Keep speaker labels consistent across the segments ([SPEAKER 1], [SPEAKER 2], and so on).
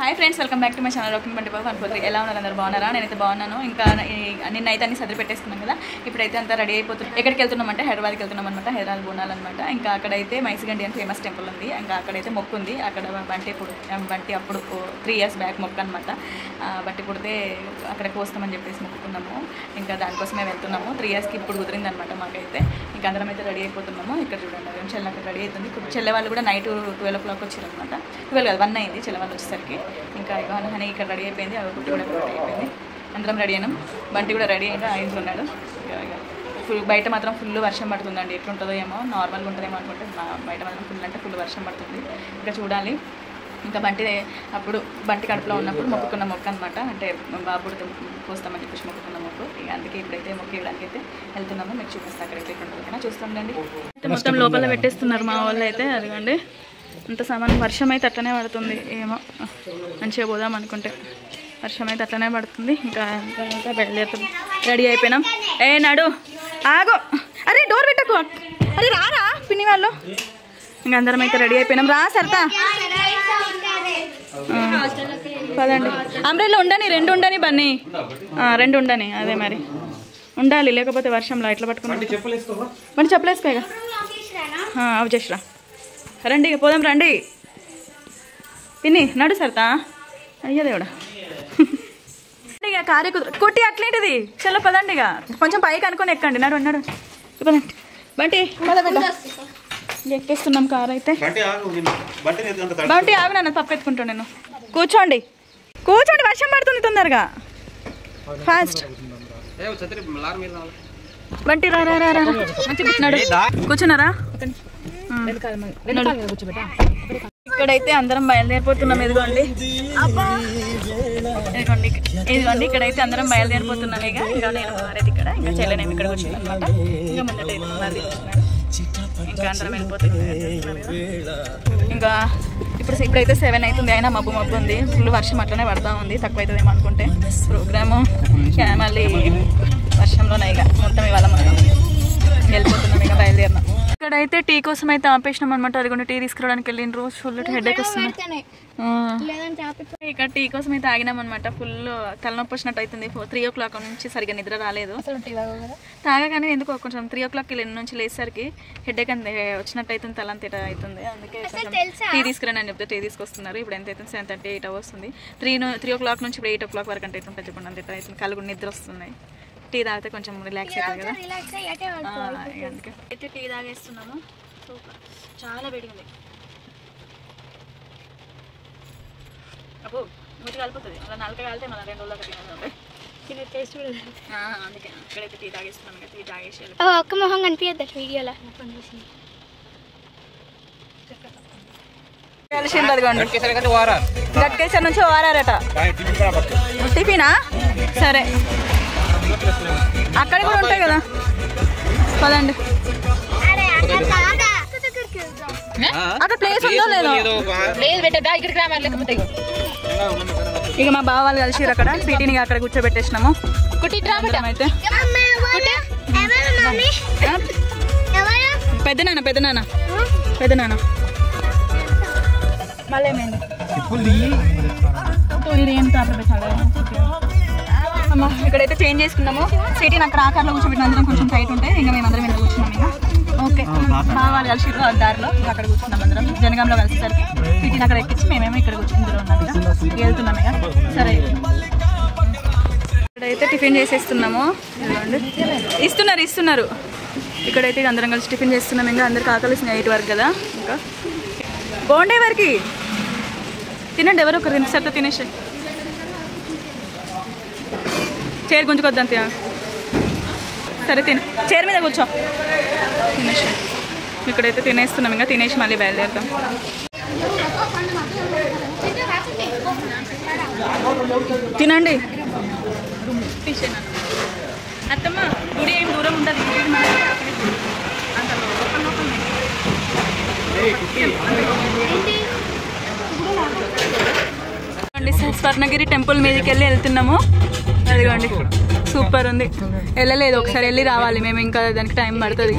[SPEAKER 1] Hi friends, welcome back to my channel rocking బండి బాబు అనుకోండి. ఎలా ఉన్నారు? అందరు బాగున్నారా? నేనైతే బాగున్నాను. ఇంకా నిన్నైతే అన్ని సర్ది పెట్టేసుకున్నాం కదా. ఇప్పుడైతే అంతా రెడీ అయిపోతుంది. ఎక్కడికి వెళ్తున్నామంటే హైదరాబాద్కి వెళ్తున్నాం అనమాట. హైదరాబాద్ బోనాలన్నమాట. ఇంకా అక్కడైతే మైసిగండి అని ఫేమస్ టెంపుల్ ఉంది. ఇంకా అక్కడైతే మొక్కు ఉంది. అక్కడ బంటి అప్పుడు 3 years బ్యాక్ మొక్కు అనమాట. బట్టి పుడితే అక్కడికి వస్తామని చెప్పేసి మొక్కుకున్నాము. ఇంకా దానికోసమే వెళ్తున్నాము. 3 yearsకి ఇప్పుడు కుదిరింది అనమాట మాకైతే. ఇంకా అందరం అయితే రెడీ అయిపోతున్నాము. ఇక్కడ చూడండి, చెల్లె అక్కడ రెడీ అవుతుంది. చెల్లె వాళ్ళు కూడా నైట్ 12 o'clock వచ్చారు అనమాట. 12 కాదు 1 అయింది చెల్లె వాళ్ళు వచ్చేసరికి. ఇంకా హనీ ఇక్కడ రెడీ అయిపోయింది, కుట్టి కూడా రెడీ అయిపోయింది. అందరం రెడీ అయినాం. బంటి కూడా రెడీ అయినా ఆయనకున్నాడు. ఫుల్ బయట మాత్రం ఫుల్ వర్షం పడుతుందండి. ఎట్లుంటుందో ఏమో, నార్మల్గా ఉంటుందేమో అనుకుంటే బయట మాత్రం ఫుల్ అంటే ఫుల్ వర్షం పడుతుంది. ఇంకా చూడాలి. ఇంకా బంటి కడుపులో ఉన్నప్పుడు మొక్కుకున్న మొక్క అనమాట. అంటే బాబుడితో పోస్తామని చెప్పేసి మొక్కుకున్న మొక్కు. ఇక అందుకే ఇప్పుడైతే మొక్కు ఇవ్వడానికి అయితే వెళ్తున్నాము. మీకు చూపిస్తాను అక్కడైతే ఉంటుంది చూస్తుండండి. మొత్తం లోపల పెట్టేస్తున్నారు మా వాళ్ళు అయితే. అదిగోండి, అంత సామాన్. వర్షం అయితే అట్లనే పడుతుంది. ఏమో మంచిగా పోదాం అనుకుంటే వర్షం అయితే అట్లనే పడుతుంది. ఇంకా బయలుదేరుతుంది. రెడీ అయిపోయినాం. ఏ నాడు ఆగో, అరే డోర్ పెట్టకు, అరే రారా పిన్ని వాళ్ళు. ఇంకా అందరం అయితే రెడీ అయిపోయినాం. రా సరదా పదండి. అంబ్రెల్లా ఉండని, 2 ఉండని బన్నీ, 2 ఉండని. అదే మరి ఉండాలి, లేకపోతే వర్షంలో ఎట్లా పట్టుకున్నాం. బండి చెప్పలేసుకోగా అవి చేసిరా. రండి ఇక పోదాం రండి. పిన్ని నడు సరదా. అయ్యో దేవుడా, ఇక కారే కుట్టి అట్లేంటిది. చలో పదండి, ఇక కొంచెం పైకి అనుకొని ఎక్కండి. నడు నడు పదండి. బంటి ఎక్కేస్తున్నాం కార్ అయితే. బంటి ఆవి నన్ను తప్పెత్తుకుంటాను నేను. కూర్చోండి కూర్చోండి, వర్షం పడుతుంది తొందరగా, ఫాస్ట్. బంటి రా రా రా, కూర్చున్నారా? ఇక్కడైతే అందరం బయలుదేరిపోతున్నాం. ఇదిగోండి ఇదిగోండి ఇక్కడైతే అందరం బయలుదేరిపోతున్నాం. ఇంకా నేను మారేది ఇక్కడ, ఇంకా చెల్లెనేమి ఇక్కడ వచ్చింది అనమాట. ఇంకా ముందట ఇంకా అందరం వెళ్ళిపోతున్నాం. ఇంకా ఇప్పుడైతే 7 అవుతుంది. అయినా మబ్బు ఉంది. ఫుల్ వర్షం అట్లనే పడతా ఉంది. తక్కువ అవుతుందేమో అనుకుంటే ప్రోగ్రాము మళ్ళీ వర్షంలోనే ఇక మొత్తం ఇవాళ మనం వెళ్ళిపోతున్నాం. ఇక బయలుదేరినాం. ఇక్కడైతే టీ కోసం అయితే ఆపేసినాం అనమాట. అదిగోండి టీ తీసుకురావడానికి వెళ్ళిన రోజు ఫుల్ హెడేక్ వస్తుంది. ఇక్కడ టీ కోసం అయితే ఆగినాం అనమాట. ఫుల్ తలనొప్పి వచ్చినట్టు అవుతుంది. 3 o'clock నుంచి సరిగ్గా నిద్ర రాలేదు. తాగగానే ఎందుకో కొంచెం 3 o'clock నుంచి లేచేసరికి హెడేక్ అంతే వచ్చినట్టు అవుతుంది, తల అంత అవుతుంది. అందుకే టీ తీసుకురాని అని చెప్తే టీ తీసుకొస్తున్నారు. ఇప్పుడు ఎంత అవుతుంది? 7:30, 8 వస్తుంది. 3 o'clock నుంచి ఇప్పుడు 8 o'clock వరకు అంటే అవుతుంది. చెప్పండి అంత అవుతుంది. కళ్ళు నిద్ర వస్తున్నాయి. టీ తాగితే కొంచెం రిలాక్స్ అవుతుంది కదా. అందుకే అయితే టీ తాగేస్తున్నాము. సూపర్, చాలా వేడిగా ఉంది. అప్పుడు ముట్టి కలిపోతుంది. అలా 4 కాలితే మళ్ళీ 2 రోజులకు తినేది టేస్ట్ కూడా. అందుకే ఇక్కడైతే టీ తాగేస్తున్నాం. టీ తాగేసి
[SPEAKER 2] ఒక్క మొహం కనిపించద్దు వీడియోలో.
[SPEAKER 1] కలిసింది. అదిగోండి గట్కేసర్ నుంచి వారారట. టిఫినా? సరే, అక్కడ కూడా ఉంటాయి కదా. పదండి. అక్కడ ప్లేస్ ఉందో లేదో. ఇక మా బావ వాళ్ళు కలిసి అక్కడ స్వీటీని అక్కడ కూర్చోబెట్టేసినాము. అయితే పెద్దనాన్న మళ్ళీ ఏమైంది? అమ్మా ఇక్కడైతే చేంజ్ చేసుకున్నాము. సిటీని అక్కడ ఆకారంలో కూర్చోబెట్టిన అందరం కొంచెం టైట్ ఉంటాయి. ఇంకా మేము అందరం ఇక్కడ కూర్చున్నాం. ఇక ఓకే, మా వాళ్ళు కలిసి దారిలో అక్కడ కూర్చున్నాం. అందరం జనగాంలో కలిసేసరికి సిటీని అక్కడ ఎక్కించి మేమేమో ఇక్కడ కూర్చుని ఉన్నాం. ఇక వెళ్తున్నాం. ఇక సరే, ఇక్కడైతే టిఫిన్ చేసేస్తున్నాము. ఇస్తున్నారు. ఇక్కడైతే అందరం కలిసి టిఫిన్ చేస్తున్నాం. ఇంకా అందరికి ఆకలిసిన 8 వరకు కదా. ఇంకా బాగుండే వరకు తినండి. ఎవరో ఒకరు తినేసరితో తినేసి చైర్ గుంజుకొద్దాం. సరే చైర్ మీద కూర్చో. తినేసి ఇక్కడైతే తినేస్తున్నాం. ఇంకా తినేసి మళ్ళీ బయలుదేరుతాం. తినండి. అత్తమ్మ గుడి ఏం దూరం ఉంటుంది. స్వర్ణగిరి టెంపుల్ మీదకి వెళ్తున్నాము. అదిగోండి సూపర్ ఉంది. వెళ్ళలేదు, ఒకసారి వెళ్ళి రావాలి మేము. ఇంకా దానికి టైం పడుతుంది.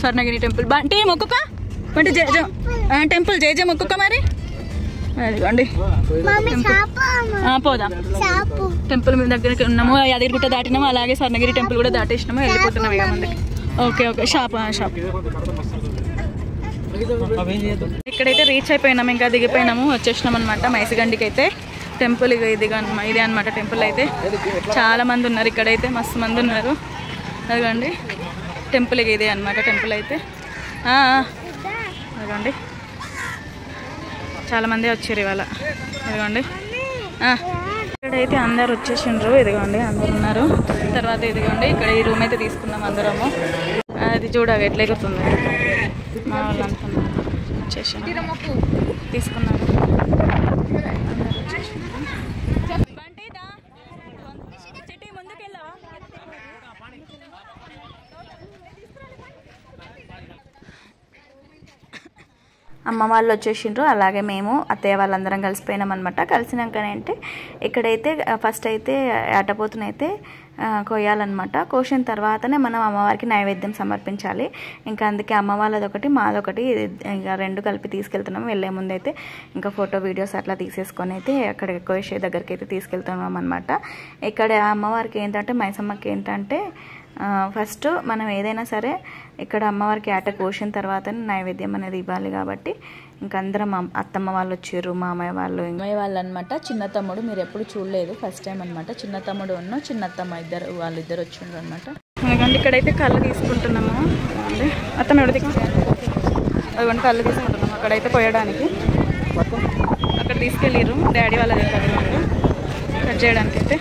[SPEAKER 1] స్వర్ణగిరి టెంపుల్ బంటి మొక్కుక, బంటి టెంపుల్ జయ మొక్కుక. మరి అదిగోండి పోదాం. టెంపుల్ మీద దగ్గరికి ఉన్నాము, యాదగిరిగుట్ట దాటినాము, అలాగే స్వర్ణగిరి టెంపుల్ కూడా దాటేసినాము, వెళ్ళిపోతున్నాము ఇక ముందుకి. ఓకే షాప్ ఇక్కడైతే రీచ్ అయిపోయినాము, ఇంకా దిగిపోయినాము, వచ్చేసినాం అనమాట మైసిగండికి అయితే. టెంపుల్ ఇక ఇదే అనమాట. టెంపుల్ అయితే చాలా మంది ఉన్నారు ఇక్కడైతే, మస్తు మంది ఉన్నారు. అదిగోండి టెంపుల్ ఇక ఇదే అనమాట. టెంపుల్ అయితే అదిగోండి చాలా మంది వచ్చారు ఇవాళ. ఇదిగోండి ఇక్కడైతే అందరు వచ్చేసిండ్రు. ఇదిగోండి అందరు ఉన్నారు. తర్వాత ఇదిగోండి ఇక్కడ ఈ రూమ్ అయితే తీసుకున్నాం అందరము. అది చూడగా ఎట్లా ఎగురుతుంది. మా వాళ్ళు అనుకున్నారు వచ్చేసి తీసుకున్నారు. అమ్మ వాళ్ళు వచ్చేసిండ్రు, అలాగే మేము అత్తయ్య వాళ్ళందరం కలిసిపోయినాం అనమాట. కలిసినాకనంటే ఇక్కడైతే ఫస్ట్ అయితే ఆటపోతునైతే కోయాలన్నమాట. కోసిన తర్వాతనే మనం అమ్మవారికి నైవేద్యం సమర్పించాలి. ఇంకా అందుకే అమ్మ వాళ్ళదొకటి మాదొకటి ఇంకా రెండు కలిపి తీసుకెళ్తున్నాం. వెళ్ళే ముందు అయితే ఇంకా ఫోటో వీడియోస్ అట్లా తీసేసుకొని అయితే అక్కడ కోసే దగ్గరికి అయితే తీసుకెళ్తున్నాం అనమాట. ఇక్కడ అమ్మవారికి ఏంటంటే మైసమ్మకి ఏంటంటే ఫస్ట్ మనం ఏదైనా సరే ఇక్కడ అమ్మవారికి ఆట కోసిన తర్వాతనే నైవేద్యం అనేది ఇవ్వాలి. కాబట్టి ఇంకా అందరం అత్తమ్మ వాళ్ళు వచ్చారు, మామయ్య వాళ్ళు అనమాట. చిన్న తమ్ముడు మీరు ఎప్పుడు చూడలేదు, ఫస్ట్ టైం అనమాట. చిన్న తమ్ముడు చిన్నత్తమ్మ వాళ్ళిద్దరు వచ్చిండ్రు అనమాట. ఎందుకంటే ఇక్కడైతే కళ్ళు తీసుకుంటున్నాము. అత్తమ్మ ఎవరిది అదిగోండి కళ్ళు తీసుకుంటున్నాము. అక్కడైతే పోయడానికి అక్కడ తీసుకెళ్ళిర్రు డాడీ వాళ్ళది కట్ చేయడానికి. అయితే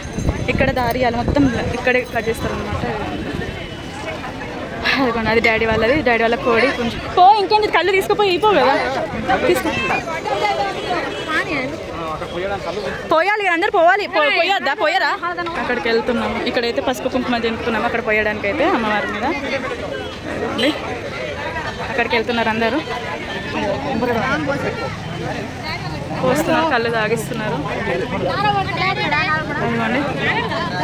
[SPEAKER 1] ఇక్కడ దారియాలి మొత్తం ఇక్కడే కట్ చేస్తారు అనమాట. అదిగోండి అది డాడీ వాళ్ళది, డాడీ వాళ్ళ కోడి. కొంచెం ఇంకేంటి కళ్ళు తీసుకుపోయి అయిపో కదా, పోయాలి అందరు పోవాలి. పోయొద్దా పోయరా? అక్కడికి వెళ్తున్నాము. ఇక్కడైతే పసుపు కుంకుమ జంపుతున్నాము అక్కడ పోయడానికి అయితే అమ్మవారి మీద. అక్కడికి వెళ్తున్నారు అందరూ, పోస్తున్నారు, కళ్ళు తాగిస్తున్నారు. అవునండి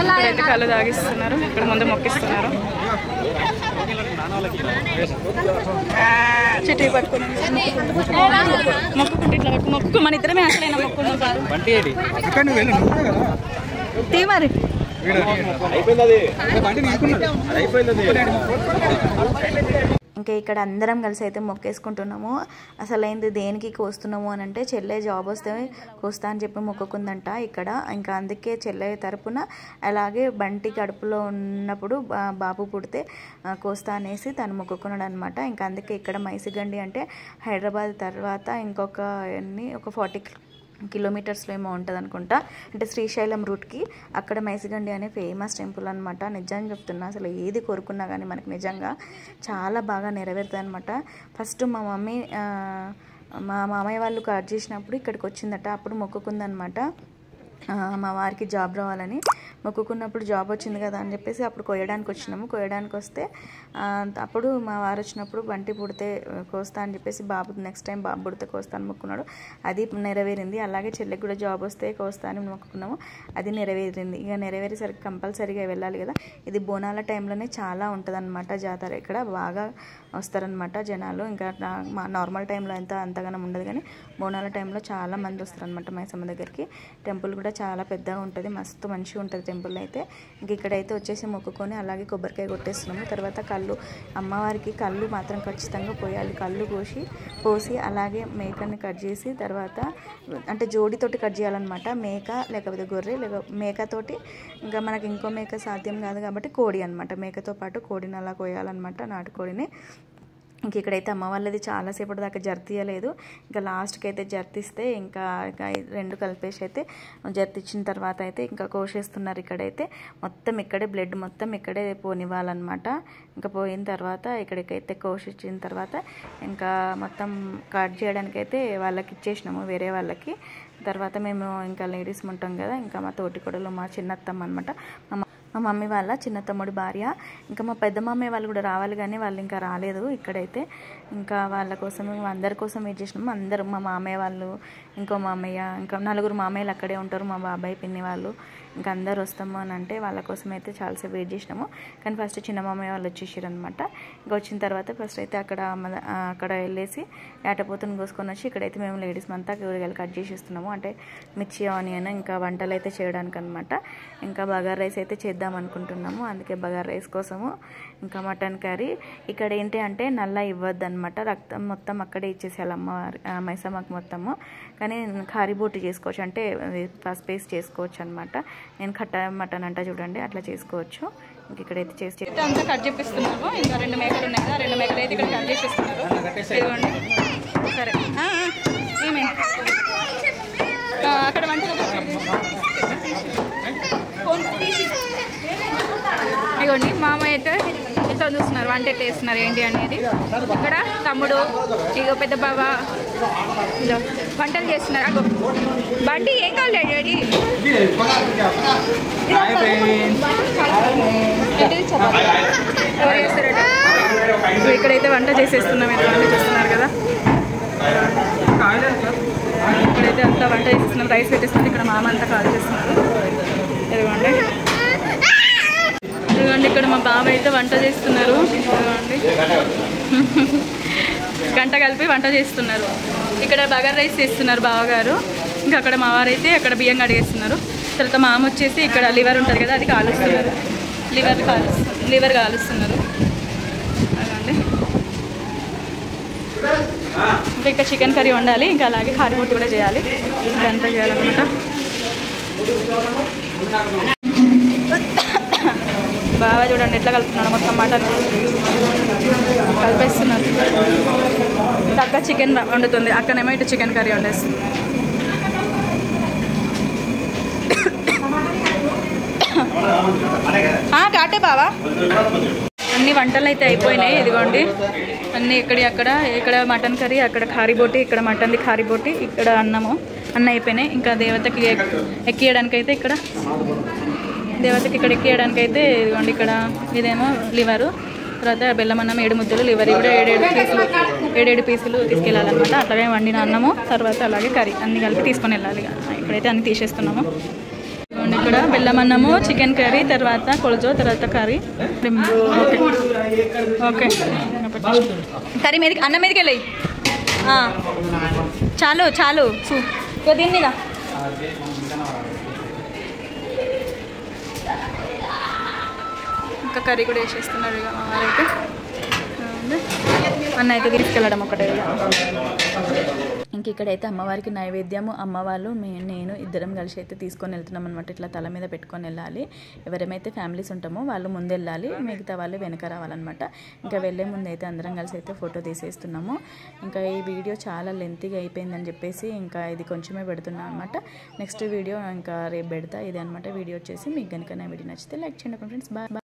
[SPEAKER 1] ఇక్కడైతే కళ్ళు తాగిస్తున్నారు, ఇక్కడ ముందు మొక్కిస్తున్నారు. చెట్టు పట్టుకుని మొక్కుకుంటే ఇట్లా మొక్కు మన ఇద్దరమే అసలైన మొక్కున్నాం. తీ మరి ఇంకా ఇక్కడ అందరం కలిసి అయితే మొక్కేసుకుంటున్నాము. అసలు ఏంది దేనికి కోస్తున్నాము అని అంటే చెల్లె జాబ్ వస్తే కోస్తా అని చెప్పి మొక్కుకుందంట ఇక్కడ. ఇంకా అందుకే చెల్లె తరపున అలాగే బంటి కడుపులో ఉన్నప్పుడు బాబు పుడితే కోస్తా అనేసి తను మొక్కుకున్నాడు అనమాట. ఇంకా అందుకే ఇక్కడ మైసిగండి అంటే హైదరాబాద్ తర్వాత ఇంకొక 40 కిలోమీటర్స్లో ఏమో ఉంటుంది అనుకుంటా. అంటే శ్రీశైలం రూట్కి అక్కడ మైసిగండి అనే ఫేమస్ టెంపుల్ అనమాట. నిజంగా చెప్తున్నా, అసలు ఏది కోరుకున్నా కానీ మనకు నిజంగా చాలా బాగా నెరవేరుతుంది అనమాట. ఫస్ట్ మా మామయ్య వాళ్ళు కట్ చేసినప్పుడు ఇక్కడికి వచ్చిందట, అప్పుడు మొక్కుకుందనమాట. మా వారికి జాబ్ రావాలని మొక్కుకున్నప్పుడు జాబ్ వచ్చింది కదా అని చెప్పేసి అప్పుడు కొయ్యడానికి వచ్చినాము. కొయ్యడానికి వస్తే అప్పుడు మా వారు వచ్చినప్పుడు బంటి పుడితే కోస్తా అని చెప్పేసి బాబు నెక్స్ట్ టైం బాబు పుడితే కోస్తా అని మొక్కున్నాడు. అది నెరవేరింది. అలాగే చెల్లికి కూడా జాబ్ వస్తే కోస్తా అని మొక్కుకున్నాము, అది నెరవేరింది. ఇక నెరవేరేసరికి కంపల్సరీగా వెళ్ళాలి కదా. ఇది బోనాల టైంలోనే చాలా ఉంటుంది అనమాట జాతర. ఇక్కడ బాగా వస్తారనమాట జనాలు. ఇంకా నార్మల్ టైంలో అంతగానం ఉండదు, కానీ బోనాల టైంలో చాలా మంది వస్తారనమాట మైసమ్మ దగ్గరికి. టెంపుల్ కూడా చాలా పెద్దగా ఉంటుంది, మస్తు మంచిగా ఉంటుంది టెంపుల్ అయితే. ఇంక ఇక్కడైతే వచ్చేసి మొక్కుకొని అలాగే కొబ్బరికాయ కొట్టేస్తున్నాము. తర్వాత అమ్మవారికి కళ్ళు మాత్రం ఖచ్చితంగా పోయాలి. కళ్ళు పోసి అలాగే మేకని కట్ చేసి తర్వాత అంటే జోడితోటి కట్ చేయాలన్నమాట. మేక లేకపోతే గొర్రె మేకతోటి, ఇంకా మనకి ఇంకో మేక సాధ్యం కాదు కాబట్టి కోడి అనమాట. మేకతో పాటు కోడిని అలా కోయాలన్నమాట, నాటుకోడిని. ఇంక ఇక్కడైతే అమ్మ వాళ్ళది చాలాసేపటి దాకా జర్తీయలేదు. ఇంకా లాస్ట్కి అయితే జర్తిస్తే ఇంకా రెండు కలిపేసి అయితే జర్తిచ్చిన తర్వాత అయితే ఇంకా కోసేస్తున్నారు. ఇక్కడైతే మొత్తం ఇక్కడే బ్లడ్ మొత్తం ఇక్కడే పోనివ్వాలన్నమాట. ఇంకా పోయిన తర్వాత ఇక్కడికైతే కోసిచ్చిన తర్వాత ఇంకా మొత్తం కట్ చేయడానికి అయితే వాళ్ళకి ఇచ్చేసినాము, వేరే వాళ్ళకి. తర్వాత మేము ఇంకా లేడీస్ ఉంటాం కదా, ఇంకా మా తోటికోడలు మా చిన్నత్తమ్మ అనమాట, మా మమ్మీ వాళ్ళ చిన్న తమ్ముడి భార్య. ఇంకా మా పెద్ద మమ్మీ వాళ్ళు కూడా రావాలి, కానీ వాళ్ళు ఇంకా రాలేదు. ఇక్కడైతే ఇంకా వాళ్ళ కోసం అందరి కోసం వెయిట్ చేసినాము. అందరూ మా మామయ్య వాళ్ళు
[SPEAKER 3] ఇంకో మామయ్య, ఇంకా 4 మామయ్యలు అక్కడే ఉంటారు, మా బాబాయ్ పిన్ని వాళ్ళు ఇంకా అందరు వస్తాము అని అంటే వాళ్ళ కోసం అయితే చాలాసేపు వెయిట్ చేసినాము. కానీ ఫస్ట్ చిన్న మామయ్య వాళ్ళు వచ్చేసారు అనమాట. ఇంకా వచ్చిన తర్వాత ఫస్ట్ అయితే అక్కడ వెళ్ళేసి ఏటపోతుని కోసుకొని వచ్చి ఇక్కడైతే మేము లేడీస్ అంతా కూరగాయలు కట్ చేసేస్తున్నాము. అంటే మిర్చి, ఆనియన్ ఇంకా వంటలు అయితే చేయడానికి అనమాట. ఇంకా బగారా రైస్ అయితే చేద్దాం అనుకుంటున్నాము. అందుకే బగారా రైస్ కోసము ఇంకా మటన్ కర్రీ. ఇక్కడ ఏంటి అంటే నల్ల ఇవ్వద్దు అనమాట, రక్తం మొత్తం అక్కడే ఇచ్చేసేయాలి అమ్మవారి మైసమ్మకు మొత్తము. కానీ కారీ బోటి చేసుకోవచ్చు, అంటే ఫస్ట్ పేస్ట్ చేసుకోవచ్చు అనమాట. నేను కట్ట మటన్ అంట చూడండి అట్లా చేసుకోవచ్చు. ఇంక ఇక్కడైతే చేసి
[SPEAKER 1] అంతా కట్ చేపిస్తున్నాము. ఇంకా 2 మేకలు ఉన్నాయి కదా, 2 మేకలు అయితే ఇక్కడ కట్ చేపిస్తున్నారు. ఇదిగోండి. సరే ఏమే అక్కడ వంట ఇదిగోండి. మామ అయితే ఎట్లా చూస్తున్నారు, వంట ఎట్లా వేస్తున్నారు ఏంటి అనేది. ఇక్కడ తమ్ముడు, ఇక పెద్ద బావ వంటలు చేస్తున్నారు. అగో బండి ఏం కావాలి డాడీ? ఎవరు చేస్తారట? ఇక్కడైతే వంట చేసేస్తున్నాం. ఎంత చేస్తున్నారు కదా, ఇక్కడైతే అంతా వంట చేస్తున్నాం. రైస్ పెట్టేస్తుంది. ఇక్కడ మామ అంతా కాల్ చేస్తున్నారు. ఇదిగోండి ఇక్కడ మా బావ అయితే వంట చేస్తున్నారు. ఇదిగోండి గంట కలిపి వంట చేస్తున్నారు. ఇక్కడ బగారా రైస్ చేస్తున్నారు బావగారు. ఇంకా అక్కడ మా వారైతే అక్కడ బియ్యం కడిగేస్తున్నారు. తర్వాత మామ వచ్చేసి ఇక్కడ లివర్ ఉంటుంది కదా అది కాలుస్తున్నారు. లివర్ కాలుస్తున్నారు. అదండి. ఇంకా ఇక్కడ చికెన్ కర్రీ వండాలి. ఇంకా అలాగే కారిబొట్టు కూడా చేయాలి. ఇదంతా చేయాలన్నమాట. బాగా చూడండి ఎట్లా కలుపుతున్నాడు, మొత్తం మటన్ కలిపేస్తున్నారు. అక్క చికెన్ వండుతుంది, అక్కనేమో ఇటు చికెన్ కర్రీ వండేస్తుంది. కాటే బావా. అన్ని వంటలు అయితే అయిపోయినాయి. ఇదిగోండి అన్నీ ఇక్కడ మటన్ కర్రీ, అక్కడ కారిబోటి, ఇక్కడ మటన్ది కారిబోటి, ఇక్కడ అన్న అయిపోయినాయి. ఇంకా దేవతకి ఎక్కియడానికి అయితే ఇక్కడ ఇదిగోండి ఇక్కడ ఇదేమో లివరు, తర్వాత బెల్లం అన్నం 7 ముద్దలు, లివర్ కూడా 7 పీసులు తీసుకెళ్ళాలన్నమాట. అట్లాగే వండిన అన్నము, తర్వాత అలాగే కర్రీ అన్ని కలిపి తీసుకొని వెళ్ళాలి. ఇక్కడైతే అన్ని తీసేస్తున్నాము. ఇక్కడ బెల్లం అన్నము, చికెన్ కర్రీ, తర్వాత కొలజో, తర్వాత కర్రీ. ఓకే కర్రీ మీదకి అన్నం మీదకి వెళ్ళి చాలు దీని మీద ఇంకా కర్రీ కూడా వేసేస్తున్నారు. ఇక మా వారైతే అన్న అయితే తీసుకెళ్ళడం ఒకటే. ఇంక ఇక్కడైతే అమ్మవారికి నైవేద్యము అమ్మవాళ్ళు నేను ఇద్దరం కలిసి అయితే తీసుకొని వెళ్తున్నాం అనమాట. ఇట్లా తల మీద పెట్టుకొని వెళ్ళాలి. ఎవరేమైతే ఫ్యామిలీస్ ఉంటామో వాళ్ళు ముందు వెళ్ళాలి, మిగతా వాళ్ళు వెనక రావాలన్నమాట. ఇంకా వెళ్ళే ముందు అయితే అందరం కలిసి అయితే ఫోటో తీసేస్తున్నాము. ఇంకా ఈ వీడియో చాలా లెంతీగా అయిపోయిందని చెప్పేసి ఇంకా ఇది కొంచెమే పెడుతున్నాను అనమాట. నెక్స్ట్ వీడియో ఇంకా రేపు పెడతా. ఇది అనమాట వీడియో వచ్చేసి. మీకు కనుక నా వీడియో నచ్చితే లైక్ చేయండి ఫ్రెండ్స్. బాయ్.